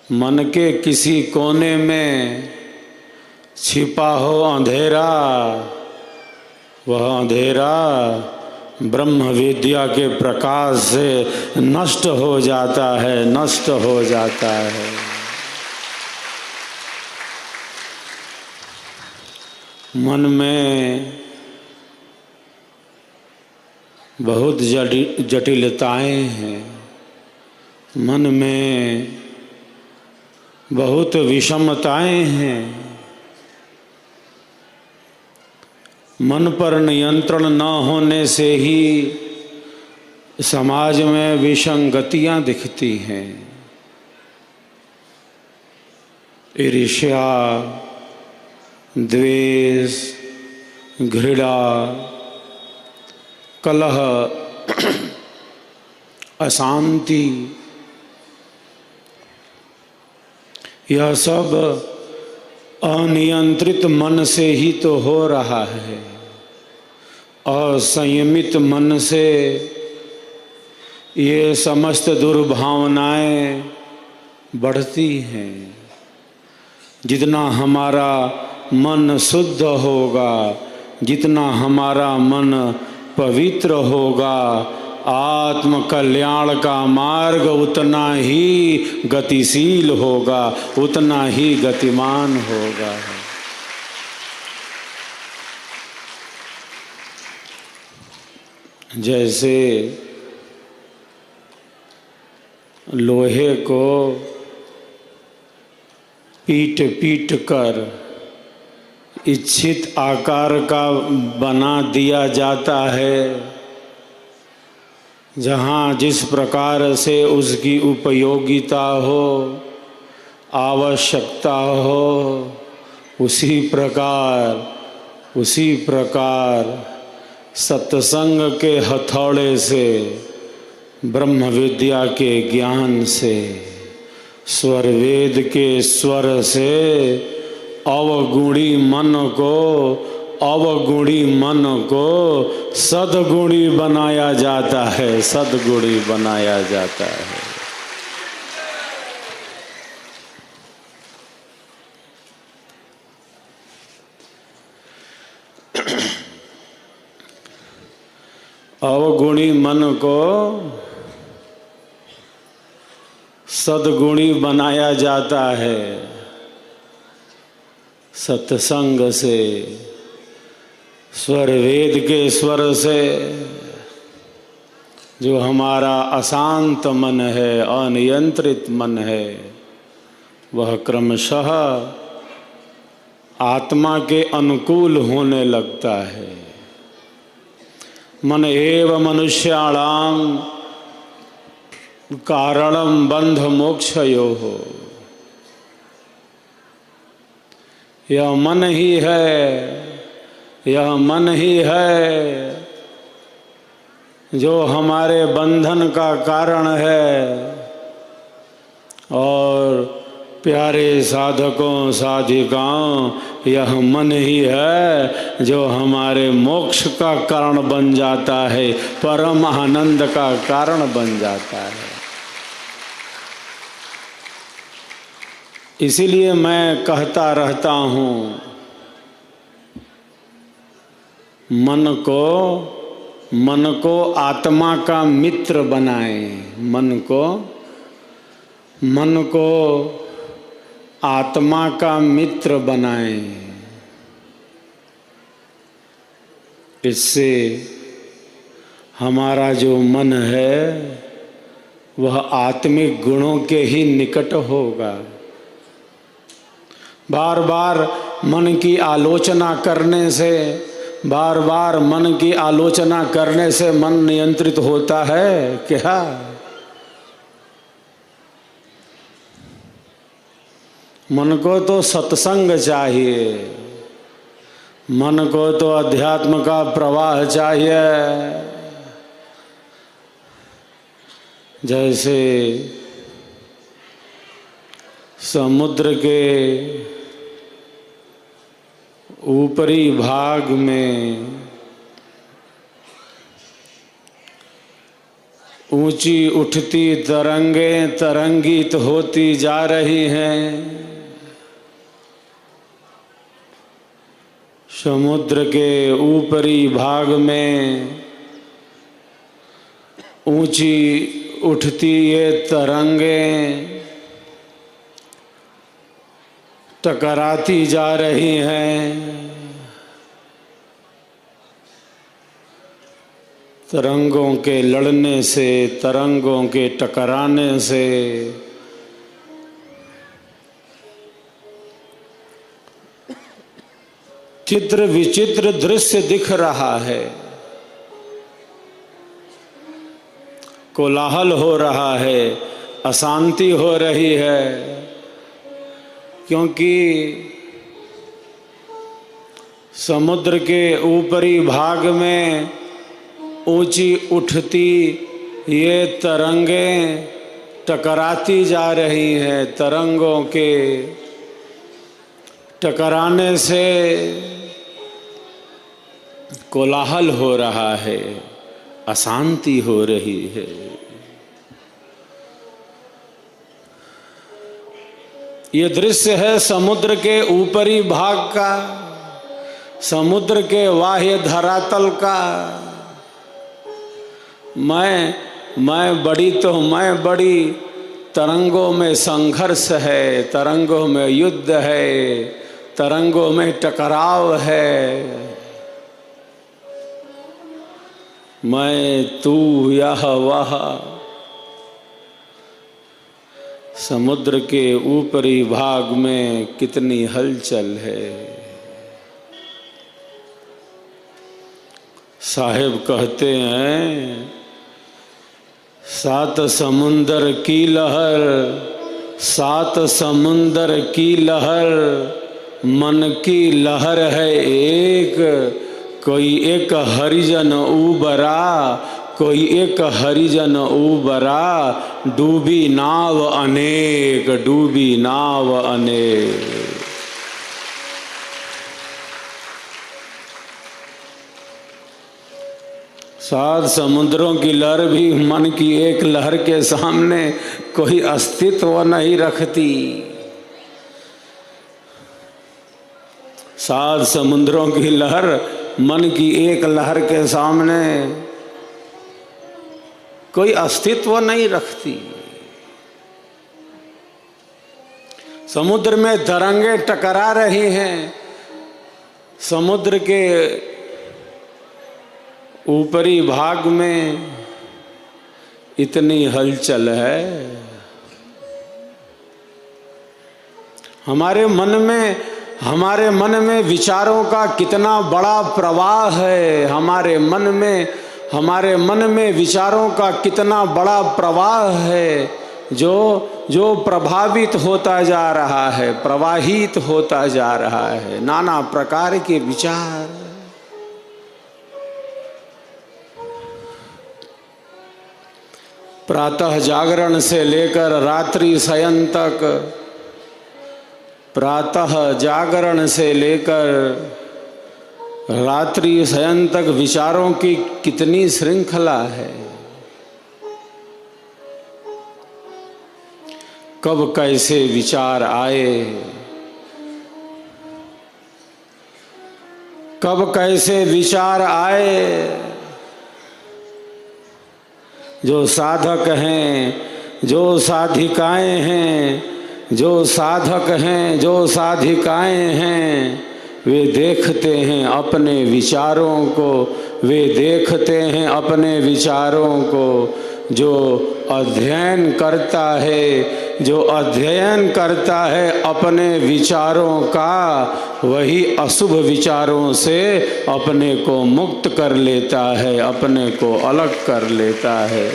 मन के किसी कोने में छिपा हो अंधेरा, वह अंधेरा ब्रह्म विद्या के प्रकाश से नष्ट हो जाता है, नष्ट हो जाता है। मन में बहुत जटिलताएं हैं, मन में बहुत विषमताएं हैं। मन पर नियंत्रण न होने से ही समाज में विसंगतियां दिखती हैं। ईर्ष्या, द्वेष, घृणा, कलह, अशांति, यह सब अनियंत्रित मन से ही तो हो रहा है। असंयमित मन से ये समस्त दुर्भावनाएं बढ़ती हैं। जितना हमारा मन शुद्ध होगा, जितना हमारा मन पवित्र होगा, आत्म कल्याण का मार्ग उतना ही गतिशील होगा, उतना ही गतिमान होगा। जैसे लोहे को पीट पीट कर इच्छित आकार का बना दिया जाता है, जहाँ जिस प्रकार से उसकी उपयोगिता हो, आवश्यकता हो, उसी प्रकार सत्संग के हथौड़े से, ब्रह्म विद्या के ज्ञान से, स्वर वेद के स्वर से अवगुणी मन को सद्गुणी बनाया जाता है, सद्गुणी बनाया जाता है। अवगुणी मन को सद्गुणी बनाया जाता है सत्संग से, स्वर वेद के स्वर से। जो हमारा अशांत मन है, अनियंत्रित मन है, वह क्रमशः आत्मा के अनुकूल होने लगता है। मन एव मनुष्याणां कारणं बंध मोक्षयोः। यह मन ही है जो हमारे बंधन का कारण है, और प्यारे साधकों साधिकाओं, यह मन ही है जो हमारे मोक्ष का कारण बन जाता है, परम आनंद का कारण बन जाता है। इसीलिए मैं कहता रहता हूँ, मन को आत्मा का मित्र बनाएं, मन को आत्मा का मित्र बनाएं। इससे हमारा जो मन है वह आत्मिक गुणों के ही निकट होगा। बार बार मन की आलोचना करने से मन नियंत्रित होता है क्या? मन को तो सत्संग चाहिए, मन को तो अध्यात्म का प्रवाह चाहिए। जैसे समुद्र के ऊपरी भाग में ऊंची उठती तरंगें तरंगित होती जा रही हैं। समुद्र के ऊपरी भाग में ऊंची उठती ये तरंगें टकराती जा रही हैं। तरंगों के लड़ने से, तरंगों के टकराने से चित्र विचित्र दृश्य दिख रहा है। कोलाहल हो रहा है, अशांति हो रही है, क्योंकि समुद्र के ऊपरी भाग में ऊंची उठती ये तरंगें टकराती जा रही हैं। तरंगों के टकराने से कोलाहल हो रहा है, अशांति हो रही है। ये दृश्य है समुद्र के ऊपरी भाग का, समुद्र के बाह्य धरातल का। मैं बड़ी तरंगों में संघर्ष है, तरंगों में युद्ध है, तरंगों में टकराव है। मैं तू यह वह। समुद्र के ऊपरी भाग में कितनी हलचल है। साहिब कहते हैं, सात समुंदर की लहर, सात समुंदर की लहर, मन की लहर है एक। कोई एक हरिजन उबरा, कोई एक हरिजन उबरा, डूबी नाव अनेक, डूबी नाव अनेक। सात समुद्रों की लहर भी मन की एक लहर के सामने कोई अस्तित्व नहीं रखती। सात समुद्रों की लहर मन की एक लहर के सामने कोई अस्तित्व नहीं रखती। समुद्र में तरंगे टकरा रही हैं। समुद्र के ऊपरी भाग में इतनी हलचल है। हमारे मन में विचारों का कितना बड़ा प्रवाह है। हमारे मन में विचारों का कितना बड़ा प्रवाह है, जो प्रभावित होता जा रहा है, प्रवाहित होता जा रहा है। नाना प्रकार के विचार। प्रातः जागरण से लेकर रात्रि शयन तक, प्रातः जागरण से लेकर रात्रि शयन तक विचारों की कितनी श्रृंखला है। कब कैसे विचार आए, कब कैसे विचार आए। जो साधक हैं, जो साधिकाएं हैं, जो साधक हैं, जो साधिकाएं हैं, वे देखते हैं अपने विचारों को, वे देखते हैं अपने विचारों को। जो अध्ययन करता है, जो अध्ययन करता है अपने विचारों का, वही अशुभ विचारों से अपने को मुक्त कर लेता है, अपने को अलग कर लेता है।